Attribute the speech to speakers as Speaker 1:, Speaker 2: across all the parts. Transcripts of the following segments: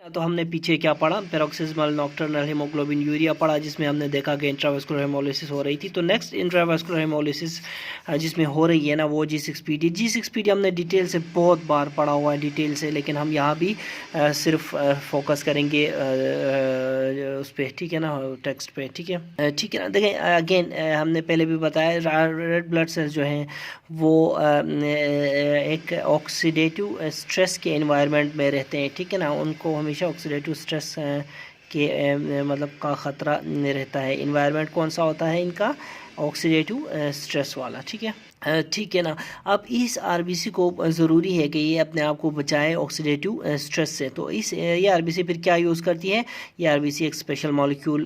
Speaker 1: तो हमने पीछे क्या पढ़ा, पेरोक्सिस्मल नॉक्टर्नल हीमोग्लोबिन यूरिया पढ़ा, जिसमें हमने देखा कि इंट्रावेस्कुलर हेमोलिसिस हो रही थी। तो नेक्स्ट इंट्रावेस्कुलर हेमोलिसिस जिसमें हो रही है ना, वो G6PD। G6PD हमने डिटेल से बहुत बार पढ़ा हुआ है डिटेल से, लेकिन हम यहाँ भी सिर्फ फोकस करेंगे उस पर, ठीक है ना, टेक्स्ट पे, ठीक है ना। देखें अगेन हमने पहले भी बताया, रेड ब्लड सेल्स जो हैं वो एक ऑक्सीडेटिव स्ट्रेस के एनवायरनमेंट में रहते हैं, ठीक है ना। उनको हमेशा ऑक्सीडेटिव स्ट्रेस के मतलब का ख़तरा रहता है। इन्वायरमेंट कौन सा होता है इनका, ऑक्सीडेटिव स्ट्रेस वाला, ठीक है ना। अब इस आरबीसी को ज़रूरी है कि ये अपने आप को बचाए ऑक्सीडेटिव स्ट्रेस से। तो ये आरबीसी फिर क्या यूज़ करती है, ये आरबीसी एक स्पेशल मॉलिक्यूल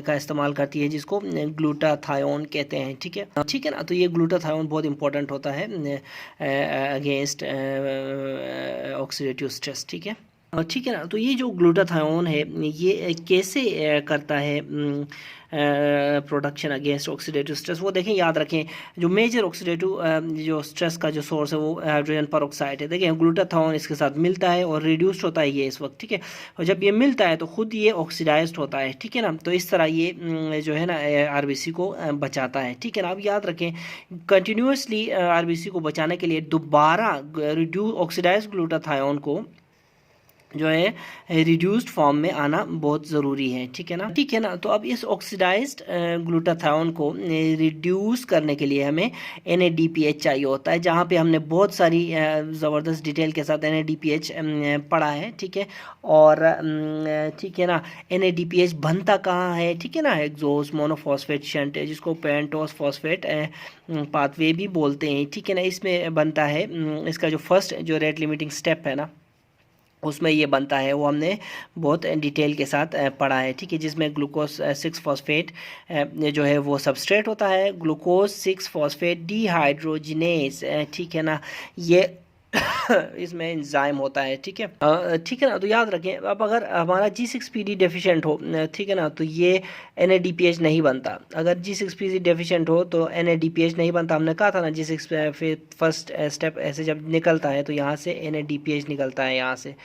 Speaker 1: का इस्तेमाल करती है जिसको ग्लूटाथायोन कहते हैं, ठीक है ना। तो ये ग्लूटाथायोन बहुत इंपॉर्टेंट होता है अगेंस्ट ऑक्सीडेटिव स्ट्रेस, ठीक है ना। तो ये जो ग्लूटाथायोन है ये कैसे करता है प्रोडक्शन अगेंस्ट ऑक्सीडेटिव स्ट्रेस, वो देखें, याद रखें जो मेजर ऑक्सीडेटिव जो स्ट्रेस का जो सोर्स है वो हाइड्रोजन परऑक्साइड है। देखें ग्लूटाथायोन इसके साथ मिलता है और रिड्यूस्ड होता है ये इस वक्त, ठीक है। और जब ये मिलता है तो खुद ये ऑक्सीडाइज्ड होता है, ठीक है ना। तो इस तरह ये जो है ना आरबीसी को बचाता है, ठीक है ना। अब याद रखें कंटिन्यूसली आरबीसी को बचाने के लिए दोबारा ऑक्सीडाइज्ड ग्लूटाथायोन को जो है रिड्यूस्ड फॉर्म में आना बहुत ज़रूरी है, ठीक है ना। तो अब इस ऑक्सीडाइज्ड ग्लूटाथायोन को रिड्यूस करने के लिए हमें NADPH चाहिए होता है, जहाँ पे हमने बहुत सारी ज़बरदस्त डिटेल के साथ NADPH पढ़ा है, ठीक है। और ठीक है ना, NADPH बनता कहाँ है, ठीक है ना, एक्सोस मोनोफॉस्फेट शंट जिसको पेंटोस फॉस्फेट पाथवे भी बोलते हैं, ठीक है ना। इसमें बनता है इसका जो फर्स्ट जो रेट लिमिटिंग स्टेप है ना उसमें ये बनता है, वो हमने बहुत डिटेल के साथ पढ़ा है, ठीक है। जिसमें ग्लूकोज 6 फॉस्फेट जो है वो सबस्ट्रेट होता है, ग्लूकोज 6 फॉस्फेट डिहाइड्रोजिनेज, ठीक है ना, ये इसमें एंजाइम होता है, ठीक है ना। तो याद रखें अब अगर हमारा G6PD डेफिशिएंट हो, ठीक है ना, तो ये NADPH नहीं बनता। अगर G6PD डेफिशिएंट हो तो NADPH नहीं बनता। हमने कहा था ना G6 फिर फर्स्ट स्टेप ऐसे जब निकलता है तो यहाँ से NADPH निकलता है, यहाँ से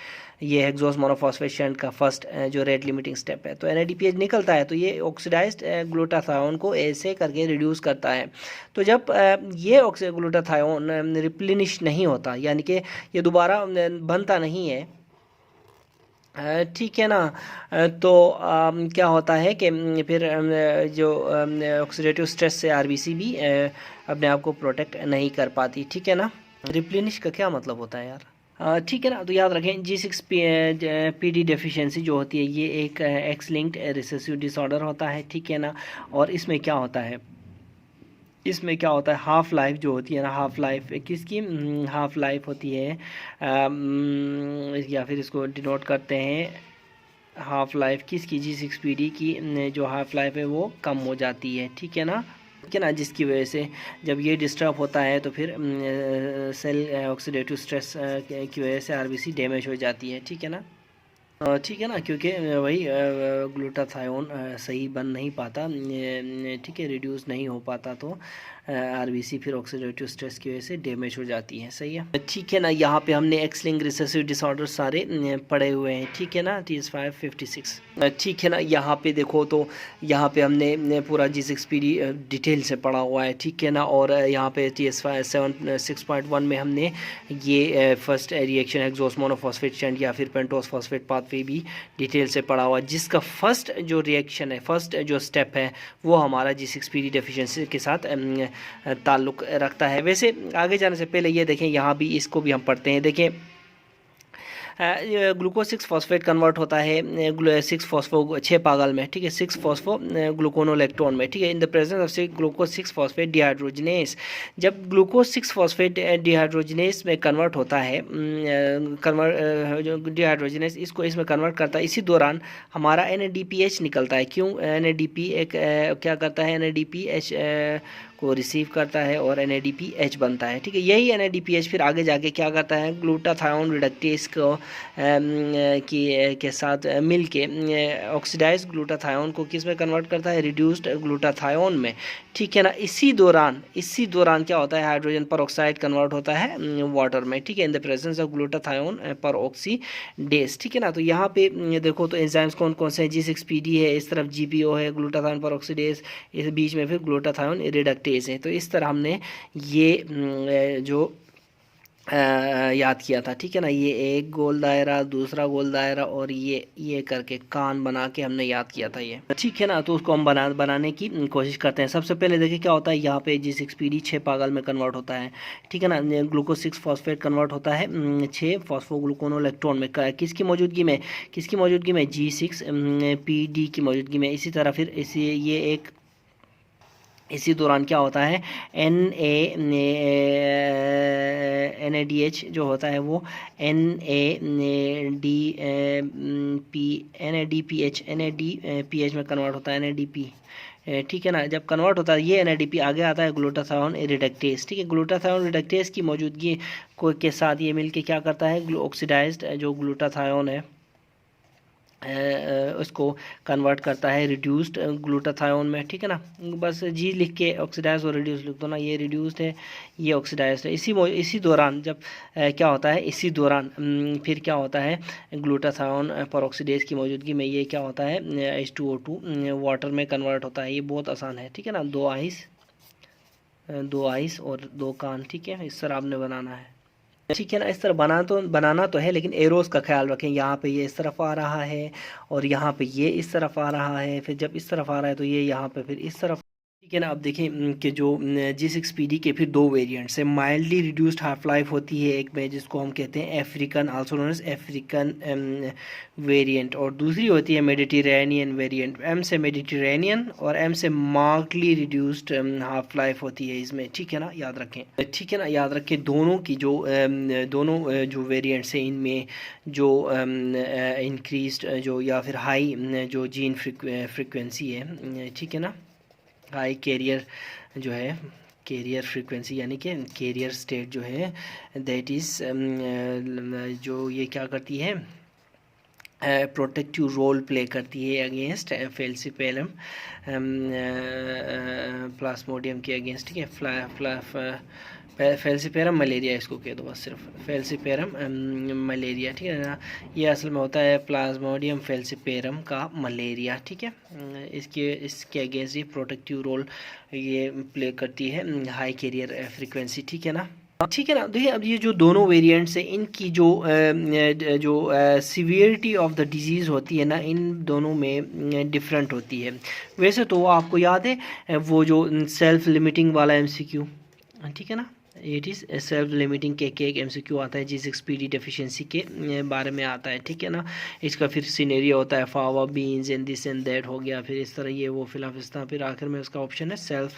Speaker 1: ये हेक्सोस मोनोफॉस्फेट शंट का फर्स्ट जो रेट लिमिटिंग स्टेप है, तो NADPH निकलता है तो ये ऑक्सीडाइज्ड ग्लूटाथायोन को ऐसे करके रिड्यूस करता है। तो जब ये ग्लूटाथायोन रिप्लेनिश नहीं होता, यानी कि ये दोबारा बनता नहीं है, ठीक है ना, तो क्या होता है कि फिर जो ऑक्सीडेटिव स्ट्रेस से आरबीसी भी अपने आप को प्रोटेक्ट नहीं कर पाती, ठीक है ना। रिप्लेनिश का क्या मतलब होता है यार, ठीक है ना। तो याद रखें G6PD डेफिशिएंसी जो होती है ये एक एक्स लिंक्ड रिसेसिव डिसऑर्डर होता है, ठीक है ना। और इसमें क्या होता है, हाफ लाइफ जो होती है ना, हाफ लाइफ किसकी, हाफ लाइफ होती है या फिर इसको डिनोट करते हैं, हाफ लाइफ किसकी, G6PD की जो हाफ लाइफ है वो कम हो जाती है, ठीक है ना, जिसकी वजह से जब ये डिस्टर्ब होता है तो फिर सेल ऑक्सीडेटिव स्ट्रेस की वजह से आरबीसी डैमेज हो जाती है, ठीक है ना। ठीक है ना, क्योंकि वही ग्लूटाथायोन सही बन नहीं पाता, ठीक है, रिड्यूस नहीं हो पाता, तो आरबीसी फिर ऑक्सीडेटिव स्ट्रेस की वजह से डैमेज हो जाती है, सही है, ठीक है ना। यहाँ पे हमने एक्स लिंक्ड रिसेसिव डिसऑर्डर सारे पढ़े हुए हैं, ठीक है ना, TS556, ठीक है ना। यहाँ पे देखो तो यहाँ पे हमने पूरा G6PD डिटेल से पढ़ा हुआ है, ठीक है ना। और यहाँ पे TS6.1 में हमने ये फर्स्ट रिएक्शन एक्सोस मोनोफॉस्फेट शंट या फिर पेंटोस फॉस्फेट पाथवे भी डिटेल से पढ़ा हुआ है, जिसका फर्स्ट जो रिएक्शन है, फर्स्ट जो स्टेप है वो हमारा G6PD डेफिशिएंसी के साथ ताल्लुक़ रखता है। वैसे आगे जाने से पहले ये देखें, यहाँ भी इसको भी हम पढ़ते हैं, देखें ग्लूकोज 6 फॉस्फेट कन्वर्ट होता है 6 फॉस्फो 6 पागल में, ठीक है, 6 फॉस्फो ग्लूकोनोलेक्टोन में, ठीक है, in the presence of glucose 6 phosphate dehydrogenase. जब ग्लूकोज 6 फॉस्फेट डिहाइड्रोजिनेस में कन्वर्ट होता है, जो डिहाइड्रोजिनेस इसको इसमें कन्वर्ट करता है, इसी दौरान हमारा NADPH निकलता है। क्यों, NADP एक क्या करता है, NADPH को रिसीव करता है और NADPH बनता है, ठीक है। यही NADPH फिर आगे जाके क्या करता है, ग्लूटाथायोन रिडक्टेज को के साथ मिल के ऑक्सीडाइज ग्लूटाथायोन को किस में कन्वर्ट करता है, रिड्यूस्ड ग्लूटाथायोन में, ठीक है ना। इसी दौरान क्या होता है, हाइड्रोजन परऑक्साइड कन्वर्ट होता है वाटर में, ठीक है, in the presence of glutathione peroxidase, ठीक है ना। तो यहाँ पे देखो तो एंजाइम्स कौन कौन से हैं, G6PD है, इस तरफ GPO है, ग्लूटाथायोन परऑक्सीडेज, इस बीच में फिर ग्लूटाथायोन रिडक्टेज है। तो इस तरह हमने ये जो याद किया था, ठीक है ना। ये एक गोल दायरा, दूसरा गोल दायरा और ये करके कान बना के हमने याद किया था ये, ठीक है ना। तो उसको हम बनाने की कोशिश करते हैं। सबसे पहले देखिए क्या होता है, यहाँ पे G6PD 6 पागल में कन्वर्ट होता है, ठीक है ना। ग्लूकोज 6 फॉस्फेट कन्वर्ट होता है 6 फॉस्फोग्लूकोनोलेक्ट्रॉन में, किसकी मौजूदगी में, G6PD की मौजूदगी में। इसी तरह फिर इसी दौरान क्या होता है, NADH जो होता है वो NADPH में कन्वर्ट होता है, NADP, ठीक है ना। जब कन्वर्ट होता है ये NADP, आगे आता है ग्लूटाथायोन रिडक्टेज, ठीक है। ग्लूटाथायोन रिडक्टेज की मौजूदगी के साथ ये मिलके क्या करता है, ऑक्सीडाइज्ड जो ग्लूटाथायोन है उसको कन्वर्ट करता है रिड्यूस्ड ग्लूटाथायोन में, ठीक है ना। बस जी लिख के ऑक्सीडाइज और रिड्यूस लिख दो ना, ये रिड्यूस्ड है, ये ऑक्सीडाइज्ड है। इसी दौरान जब क्या होता है, इसी दौरान फिर क्या होता है, ग्लूटाथायोन परऑक्सीडेज की मौजूदगी में ये क्या होता है, H2O2 वाटर में कन्वर्ट होता है। ये बहुत आसान है, ठीक है ना। दो आइस और दो कान, ठीक है, इस तरह आपने बनाना है, ठीक है ना। इस तरह बनाना तो है, लेकिन एरोस का ख्याल रखें। यहाँ पे ये इस तरफ आ रहा है और यहाँ पे ये इस तरफ आ रहा है, फिर जब इस तरफ आ रहा है तो ये यहाँ पे फिर इस तरफ, ठीक है ना। अब देखें कि जो G6PD के फिर दो वेरिएंट्स है, माइल्डली रिड्यूस्ड हाफ लाइफ होती है एक में, जिसको हम कहते हैं African, also known as African variant, और दूसरी होती है मेडिटेरेनियन वेरिएंट। M से मेडिटेरेनियन और M से मार्कली रिड्यूस्ड हाफ लाइफ होती है इसमें, ठीक है ना, याद रखें, ठीक है ना, याद रखें। दोनों की जो जो वेरिएंट्स हैं इनमें जो इंक्रीज्ड जो या फिर हाई जो जीन फ्रिक्वेंसी है, ठीक है ना, हाई कैरियर जो है, कैरियर फ्रीक्वेंसी यानी कि कैरियर स्टेट जो है, दैट इज़ जो ये क्या करती है, प्रोटेक्टिव रोल प्ले करती है अगेंस्ट फेल्सिपेरम प्लाज्मोडियम के अगेंस्ट, ठीक है। फेल्सिपेरम मलेरिया इसको कह दो बस, सिर्फ फेल्सिपेरम मलेरिया, ठीक है ना। ये असल में होता है प्लाज्मोडियम फेल्सिपेरम का मलेरिया, ठीक है। इसके अगेंस्ट ये प्रोटेक्टिव रोल ये प्ले करती है, हाई कैरियर फ्रीक्वेंसी, ठीक है ना, ठीक है ना। देखिए अब ये जो दोनों वेरिएंट्स हैं इनकी जो सीवियरिटी ऑफ द डिजीज़ होती है ना, इन दोनों में डिफरेंट होती है। वैसे तो वो आपको याद है वो जो सेल्फ लिमिटिंग वाला MCQ, ठीक है ना, इट इज़ सेल्फ लिमिटिंग के एक MCQ आता है G6PD डेफिशिएंसी के बारे में आता है, ठीक है ना। इसका फिर सिनेरियो होता है fava beans and this and that हो गया, फिर इस तरह ये वो फिलाफिस्ता, फिर आखिर में उसका ऑप्शन है सेल्फ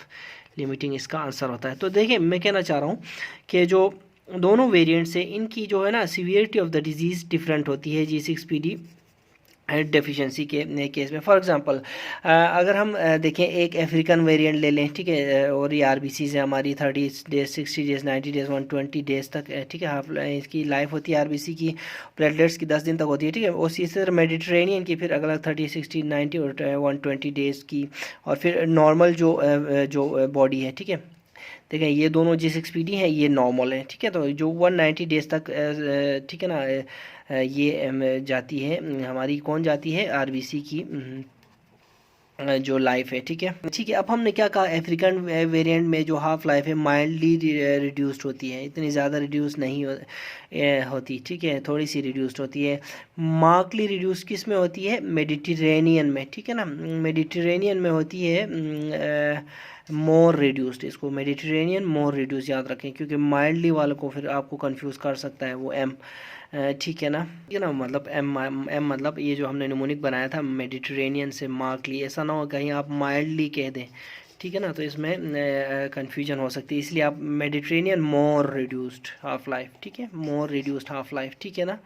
Speaker 1: लिमिटिंग, इसका आंसर होता है। तो देखिए मैं कहना चाह रहा हूँ कि जो दोनों वेरिएंट्स हैं इनकी जो है ना severity of the disease different होती है G6PD डेफिशिएंसी के केस में। फॉर एग्जांपल अगर हम देखें एक अफ्रीकन वेरिएंट ले लें, ठीक है, और ये RBCs है हमारी 30 डेज 60 डेज 90 डेज 120 डेज तक, ठीक है, हाफ इसकी लाइफ होती है RBC की, प्लेटलेट्स की 10 दिन तक होती है, ठीक है। और इसी तरह मेडिटेरेनियन की फिर अगला 30 60 90 और 120 डेज़ की, और फिर नॉर्मल जो बॉडी है, ठीक है। देखें ये दोनों G6PD है, ये नॉर्मल है, ठीक है। तो जो 190 डेज तक, ठीक है ना, ये जाती है हमारी, कौन जाती है, RBC की जो लाइफ है, ठीक है, ठीक है। अब हमने क्या कहा, अफ्रीकन वेरिएंट में जो हाफ लाइफ है माइल्डली रिड्यूस्ड होती है, इतनी ज़्यादा रिड्यूस नहीं होती, ठीक है, थोड़ी सी रिड्यूस्ड होती है। मार्कली रिड्यूस किस में होती है, मेडिटेरेनियन में, ठीक है ना, मेडिटेरेनियन में होती है मोर रिड्यूस्ड, इसको मेडिटेरेनियन मोर रिड्यूस याद रखें, क्योंकि माइल्डली वालों को फिर आपको कंफ्यूज कर सकता है वो M, ठीक है ना, मतलब M मतलब ये जो हमने निमोनिक बनाया था मेडिटेरेनियन से मार्कली, ऐसा ना हो कहीं आप माइल्डली कह दें, ठीक है ना, तो इसमें कन्फ्यूजन हो सकती है, इसलिए आप मेडिटेरेनियन मोर रिड्यूस्ड हाफ लाइफ, ठीक है, मोर रिड्यूस्ड हाफ लाइफ, ठीक है ना।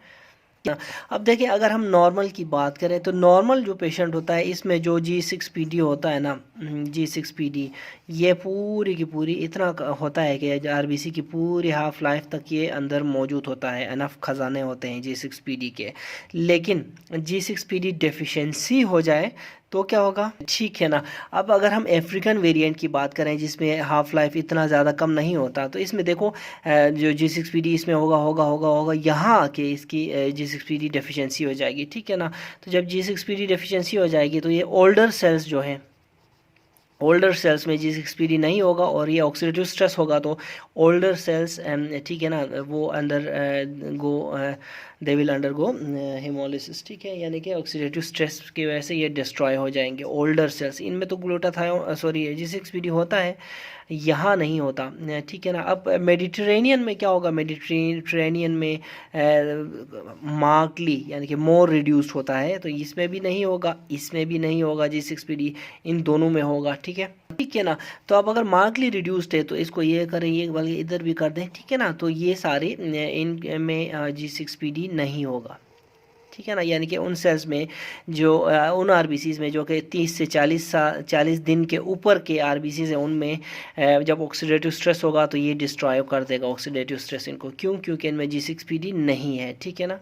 Speaker 1: अब देखिए अगर हम नॉर्मल की बात करें तो नॉर्मल जो पेशेंट होता है इसमें जो G6PD होता है ना, G6PD ये पूरी की पूरी इतना होता है कि आरबीसी की पूरी हाफ लाइफ तक ये अंदर मौजूद होता है, अनफ खजाने होते हैं G6PD के। लेकिन G6PD डेफिशिएंसी हो जाए तो क्या होगा, ठीक है ना। अब अगर हम अफ्रीकन वेरिएंट की बात करें जिसमें हाफ लाइफ इतना ज़्यादा कम नहीं होता, तो इसमें देखो जो G6PD इसमें होगा यहाँ आके इसकी G6PD डेफिशिएंसी हो जाएगी, ठीक है ना। तो जब G6PD डेफिशिएंसी हो जाएगी तो ये ओल्डर सेल्स जो हैं, ओल्डर सेल्स में G6PD नहीं होगा और ये ऑक्सीडेटिव स्ट्रेस होगा तो ओल्डर सेल्स, ठीक है ना, वो अंदर go they will undergo hemolysis, ठीक है, यानी कि ऑक्सीडेटिव स्ट्रेस की वजह से ये डिस्ट्रॉय हो जाएंगे ओल्डर सेल्स। इनमें तो ग्लूटाथायोन सॉरी G6PD होता है, यहाँ नहीं होता, ठीक है ना। अब मेडिटेरेनियन में क्या होगा, मेडिटेरेनियन में मार्कली यानी कि मोर रिड्यूस्ड होता है, तो इसमें भी नहीं होगा, इसमें भी नहीं होगा G6PD, इन दोनों में होगा, ठीक है, ठीक है ना। तो अब अगर मार्कली रिड्यूस्ड है तो इसको ये करें, ये बल्कि इधर भी कर दें, ठीक है ना। तो ये सारे इन में G6PD नहीं होगा, ठीक है ना, यानी कि उन सेल्स में जो उन आरबीसीज में जो कि 30 से 40 दिन के ऊपर के आरबीसीज हैं उनमें जब ऑक्सीडेटिव स्ट्रेस होगा तो ये डिस्ट्रॉय कर देगा ऑक्सीडेटिव स्ट्रेस इनको, क्योंकि इनमें G6PD नहीं है, ठीक है ना।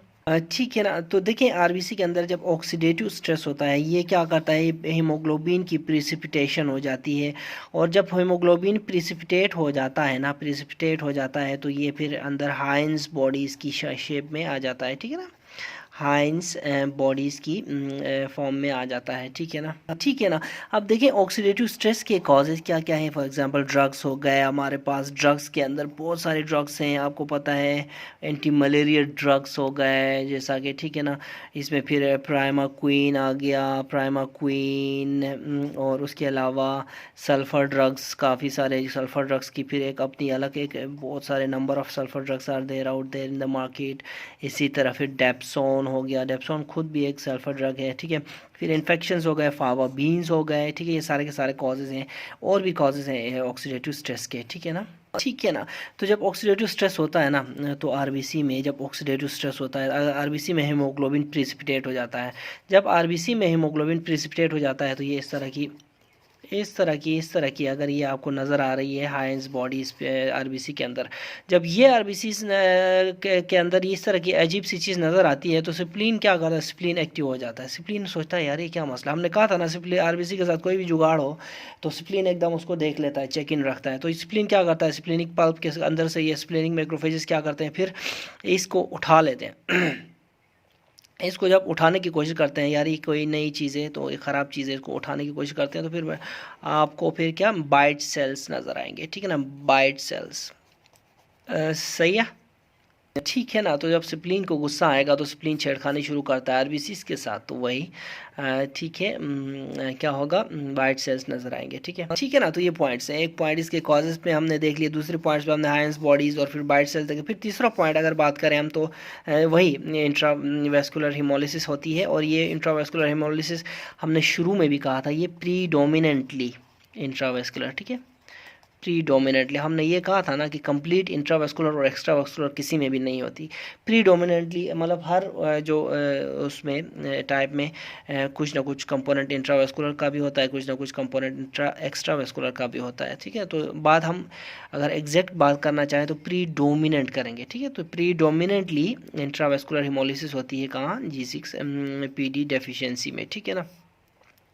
Speaker 1: ठीक है ना। तो देखिए आरबीसी के अंदर जब ऑक्सीडेटिव स्ट्रेस होता है ये क्या करता है, हीमोग्लोबिन की प्रिसिपिटेशन हो जाती है, और जब हीमोग्लोबिन प्रिसिपिटेट हो जाता है ना, प्रिसिपिटेट हो जाता है तो ये फिर अंदर हाइंस बॉडीज़ की शेप में आ जाता है, ठीक है ना, हाइंस बॉडीज़ की फॉर्म में आ जाता है, ठीक है ना, ठीक है ना। अब देखिए ऑक्सीडेटिव स्ट्रेस के कॉजेज़ क्या क्या हैं। फॉर एग्जांपल ड्रग्स हो गए, हमारे पास ड्रग्स के अंदर बहुत सारे ड्रग्स हैं, आपको पता है एंटी मलेरिया ड्रग्स हो गए जैसा कि, ठीक है ना, इसमें फिर प्राइमाक्विन आ गया, प्राइमाक्विन, और उसके अलावा सल्फ़र ड्रग्स, काफ़ी सारे सल्फ़र ड्रग्स की फिर एक अपनी अलग एक बहुत सारे number of sulphur drugs are there out there in the market. इसी तरह फिर डेप्सोन हो गया, डेप्सोन खुद भी एक सल्फर ड्रग है, ठीक है। फिर इन्फेक्शंस हो गए, फावा बीन्स हो गए, ठीक है, ये सारे के सारे कॉजेज़ हैं, और भी कॉजेज़ हैं ऑक्सीडेटिव स्ट्रेस के, ठीक है ना, ठीक है ना। तो जब ऑक्सीडेटिव स्ट्रेस होता है ना, तो आरबीसी में जब ऑक्सीडेटिव स्ट्रेस होता है, आरबीसी में हीमोग्लोबिन प्रिसिपिटेट हो जाता है। जब आरबीसी में हीमोग्लोबिन प्रिसिपिटेट हो जाता है तो ये इस तरह की अगर ये आपको नज़र आ रही है हाइंस बॉडी आरबीसी के अंदर, जब ये आरबीसी के अंदर इस तरह की अजीब सी चीज़ नज़र आती है तो स्प्लीन क्या करता है, स्प्लीन एक्टिव हो जाता है। स्प्लीन सोचता है यार ये क्या मसला, हमने कहा था ना स्प्लीन आरबीसी के साथ कोई भी जुगाड़ हो तो स्प्लीन एकदम उसको देख लेता है, चेक इन रखता है। तो स्प्लीन क्या करता है, स्प्लीनिक पल्प के अंदर से ये स्प्लीनिक मैक्रोफेजेस क्या करते हैं, फिर इसको उठा लेते हैं इसको जब उठाने की कोशिश करते हैं, यार ये कोई नई चीज़ है तो ये ख़राब चीज़ है, इसको उठाने की कोशिश करते हैं तो फिर आपको फिर क्या बाइट सेल्स नज़र आएंगे, ठीक है ना, बाइट सेल्स, सही है, ठीक है ना। तो जब स्प्लीन को गुस्सा आएगा तो स्प्लीन छेड़खानी शुरू करता है आरबीसीज के साथ, तो वही ठीक है क्या होगा, वाइट सेल्स नज़र आएंगे, ठीक है, ठीक है ना। तो ये पॉइंट्स हैं, एक पॉइंट इसके कॉजेज़ पे हमने देख लिए, दूसरे पॉइंट्स पे हमने हाइंस बॉडीज़ और फिर वाइट सेल्स देखे। फिर तीसरा पॉइंट अगर बात करें हम तो वही इंट्रावेस्कुलर हीमोलिसिस होती है, और ये इंट्रावेस्कुलर हीमोलिसिस हमने शुरू में भी कहा था ये प्रीडोमिनेंटली इंट्रावेस्कुलर, ठीक है, प्रीडोमिनेंटली हमने ये कहा था ना कि कंप्लीट इंट्रावेस्कुलर और एक्स्ट्रावेस्कुलर किसी में भी नहीं होती, प्रीडोमिनेंटली मतलब हर जो उसमें टाइप में कुछ ना कुछ कंपोनेंट इंट्रावेस्कुलर का भी होता है, कुछ ना कुछ कंपोनेंट एक्स्ट्रावेस्कुलर का भी होता है, ठीक है। तो बात हम अगर एग्जैक्ट बात करना चाहें तो प्रीडोमिनेंट करेंगे, ठीक है। तो प्रीडोमिनेंटली इंट्रावेस्कुलर हिमोलिसिस होती है कहाँ, G6PD डेफिशिएंसी में, ठीक है ना,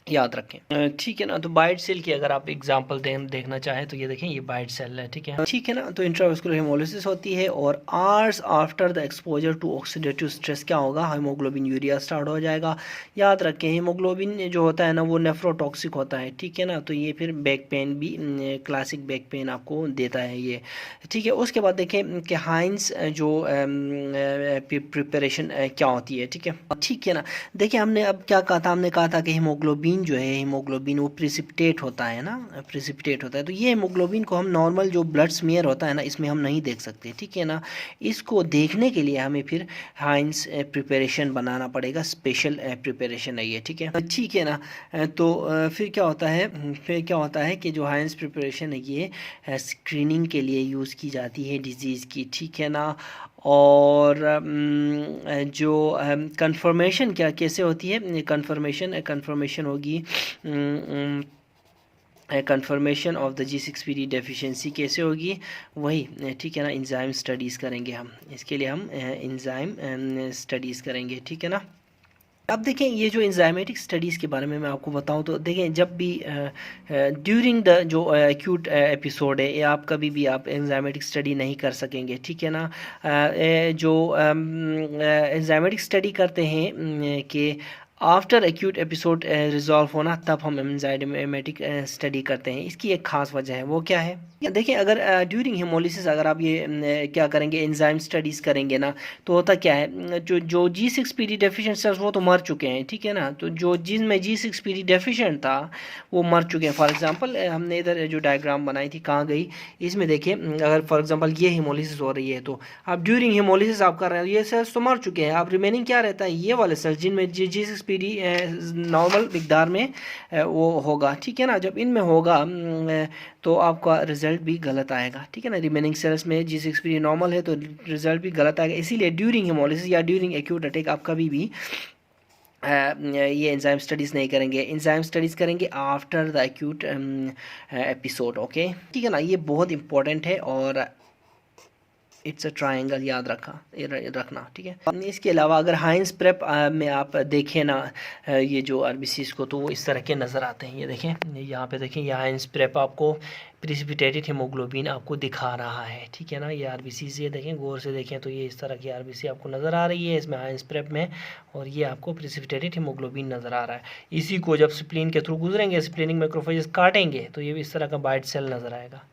Speaker 1: याद रखें, ठीक है ना। तो बाइट सेल की अगर आप एग्जांपल देखना चाहें तो ये देखें, ये बाइट सेल है, ठीक है, ठीक है ना। तो इंट्रावेस्कुलर हेमोलिसिस होती है और hours after the exposure to oxidative stress क्या होगा, हीमोग्लोबिन यूरिया स्टार्ट हो जाएगा। याद रखें हीमोग्लोबिन जो होता है ना वो नेफ्रोटॉक्सिक होता है, ठीक है ना। तो ये फिर बैक पेन भी, क्लासिक बैक पेन आपको देता है ये, ठीक है। उसके बाद देखें कि हाइंस जो प्रिपरेशन क्या होती है, ठीक है, ठीक है ना। देखिए हमने अब क्या कहा था, हमने कहा था कि हीमोग्लोबिन जो है, हीमोग्लोबिन वो प्रिसिपिटेट होता है ना, प्रिसिपिटेट होता है। तो ये हीमोग्लोबिन को हम नॉर्मल जो ब्लड स्मीयर होता है ना इसमें हम नहीं देख सकते, ठीक है ना। इसको देखने के लिए हमें फिर हाइंस प्रिपरेशन बनाना पड़ेगा, स्पेशल प्रिपरेशन है ये, ठीक है, ठीक है ना। तो फिर क्या होता है कि जो हाइंस प्रिपरेशन है ये स्क्रीनिंग के लिए यूज़ की जाती है डिजीज़ की, ठीक है ना। और जो कन्फर्मेशन क्या कैसे होती है, कन्फर्मेशन होगी, confirmation of the G6PD deficiency कैसे होगी, वही ठीक है ना, एंजाइम स्टडीज़ करेंगे हम, इसके लिए हम एंजाइम स्टडीज़ करेंगे, ठीक है ना। अब देखें ये जो एंजाइमेटिक स्टडीज़ के बारे में मैं आपको बताऊं तो देखें, जब भी ड्यूरिंग द जो एक्यूट एपिसोड है, या आप कभी भी आप एंजाइमेटिक स्टडी नहीं कर सकेंगे, ठीक है ना। जो एंजाइमेटिक स्टडी करते हैं कि आफ्टर एक्यूट एपिसोड रिजॉल्व होना, तब हम एंजाइमेटिक स्टडी करते हैं। इसकी एक ख़ास वजह है, वो क्या है, देखिए अगर ड्यूरिंग हेमोलिसिस अगर आप ये क्या करेंगे, एंजाइम स्टडीज़ करेंगे ना, तो होता क्या है, जो G6PD डेफिशिएंट सेल्स वो तो मर चुके हैं, ठीक है ना। तो जो जिनमें G6PD डेफिशिएंट था वो मर चुके हैं। फॉर एग्जांपल हमने इधर जो डायग्राम बनाई थी, कहाँ गई, इसमें देखिए, अगर फॉर एग्जांपल ये हेमोलिसिस हो रही है, तो आप ड्यूरिंग हेमोलिसिस आप कर रहे हैं, ये सेल्स तो मर चुके हैं, आप रिमेनिंग क्या रहता है, ये वाले सेल्स जिनमें G6PD नॉर्मल मिकदार में वो होगा, ठीक है ना। जब इनमें होगा तो आपका रिजल्ट भी गलत आएगा, ठीक है ना। रिमेनिंग सेल्स में G6PD नॉर्मल है तो रिजल्ट भी गलत आएगा। इसीलिए ड्यूरिंग हेमोलिसिस या ड्यूरिंग एक्यूट अटैक आप कभी भी ये एंजाइम स्टडीज़ नहीं करेंगे, एंजाइम स्टडीज़ करेंगे after the acute episode, okay, ठीक है ना। ये बहुत इंपॉर्टेंट है और इट्स अ ट्रायंगल, याद रखना, ठीक है। इसके अलावा अगर हाइंस प्रेप में आप देखें ना, ये जो आरबीसीज को, तो वो इस तरह के नज़र आते हैं। ये देखें, यहाँ पे देखें, ये हाइंस प्रेप आपको प्रिसिपिटेटेड हीमोग्लोबिन आपको दिखा रहा है, ठीक है ना। ये आरबीसी ये देखें, गौर से देखें तो ये इस तरह की आरबीसी आपको नज़र आ रही है इसमें हाइंस प्रेप में, और ये आपको प्रिसिपिटेटेड हीमोग्लोबिन नज़र आ रहा है। इसी को जब स्प्लीन के थ्रू गुजरेंगे, स्प्लीनिंग मैक्रोफेजेस काटेंगे, तो ये इस तरह का बाइट सेल नज़र आएगा।